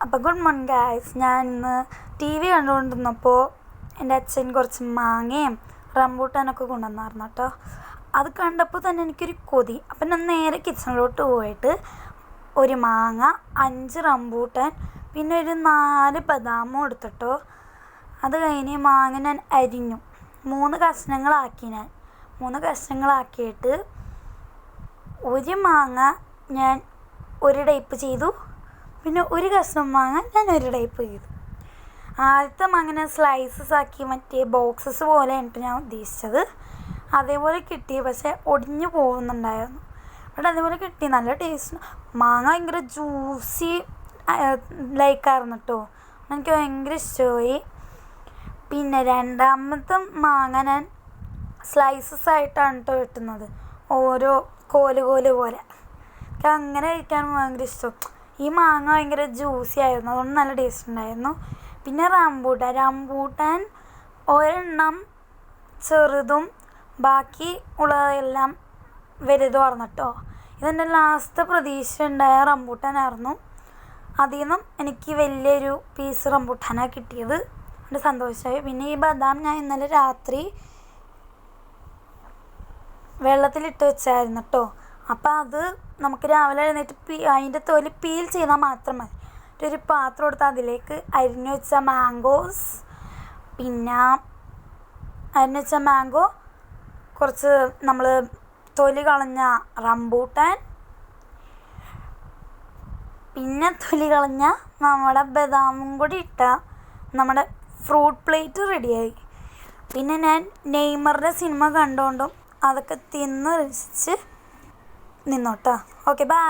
അപ്പോൾ good morning guys. ഞാൻ ഇന്ന് ടി വി കണ്ടുകൊണ്ടിരുന്നപ്പോൾ എൻ്റെ അച്ഛൻ കുറച്ച് മാങ്ങയും റംബൂട്ടാനൊക്കെ കൊണ്ടുവന്നായിരുന്നു കേട്ടോ. അത് കണ്ടപ്പോൾ തന്നെ എനിക്കൊരു കൊതി. അപ്പം ഞാൻ നേരെ കിച്ചണിലോട്ട് പോയിട്ട് ഒരു മാങ്ങ, 5 റംബൂട്ടാൻ, പിന്നെ ഒരു 4 ബദാമും എടുത്തിട്ടോ. അത് കഴിഞ്ഞ് മാങ്ങ ഞാൻ അരിഞ്ഞു, 3 കഷ്ണങ്ങളാക്കി. ഞാൻ 3 കഷ്ണങ്ങളാക്കിയിട്ട് ഒരു മാങ്ങ ഞാൻ ഒരു ടൈപ്പ് ചെയ്തു, പിന്നെ ഒരു കഷ്ണം മാങ്ങ ഞാൻ ഒരു ടൈപ്പ് ചെയ്തു. ആദ്യത്തെ മാങ്ങ ഞാൻ സ്ലൈസസ് ആക്കി, മറ്റേ ബോക്സസ് പോലെയാണ് ഞാൻ ഉദ്ദേശിച്ചത്. അതേപോലെ കിട്ടി, പക്ഷേ ഒടിഞ്ഞു പോകുന്നുണ്ടായിരുന്നു. ബട്ട് അതേപോലെ കിട്ടി, നല്ല ടേസ്റ്റ്. മാങ്ങ ഭയങ്കര ജ്യൂസി ലൈക്കായിരുന്നു കേട്ടോ. എനിക്ക് ഭയങ്കര ഇഷ്ടമായി. പിന്നെ രണ്ടാമത്തെ മാങ്ങ ഞാൻ സ്ലൈസസ് ആയിട്ടാണ് കേട്ടോ വെട്ടുന്നത്, ഓരോ കോല് പോലെ. എനിക്ക് അങ്ങനെ കഴിക്കാൻ ഭയങ്കര ഇഷ്ടം. ഈ മാങ്ങ ഭയങ്കര ജ്യൂസി ആയിരുന്നു, അതുകൊണ്ട് നല്ല ടേസ്റ്റ് ഉണ്ടായിരുന്നു. പിന്നെ റംബൂട്ടാൻ ഒരെണ്ണം ചെറുതും ബാക്കി ഉള്ളതെല്ലാം വലുതുമായിരുന്നു കേട്ടോ. ഇതെൻ്റെ ലാസ്റ്റ് പ്രതീക്ഷ ഉണ്ടായ റംബൂട്ടാനായിരുന്നു. അതിൽ നിന്നും എനിക്ക് വലിയൊരു പീസ് റംബൂട്ടാനാണ് കിട്ടിയത്. എൻ്റെ സന്തോഷമായി. പിന്നെ ഈ ബദാം ഞാൻ ഇന്നലെ രാത്രി വെള്ളത്തിലിട്ട് വെച്ചായിരുന്നു കേട്ടോ. അപ്പം അത് നമുക്ക് രാവിലെ എഴുന്നേറ്റ് അതിൻ്റെ തൊലി പീൽ ചെയ്താൽ മാത്രം മതി. ഒരു പാത്രം എടുത്ത് അതിലേക്ക് അരിഞ്ഞു വെച്ച മാംഗോസ്, പിന്നെ അരിഞ്ഞു വെച്ച മാംഗോ, കുറച്ച് നമ്മൾ തൊലി കളഞ്ഞ റംബൂട്ടാൻ, പിന്നെ തൊലി കളഞ്ഞ നമ്മുടെ ബദാമും കൂടി ഇട്ടാൽ നമ്മുടെ ഫ്രൂട്ട് പ്ലേറ്റ് റെഡിയായി. പിന്നെ ഞാൻ നെയ്മറിൻ്റെ സിനിമ കണ്ടുകൊണ്ടും അതൊക്കെ തിന്ന് രസിച്ച് നിന്നോട്ടോ. Okay, by.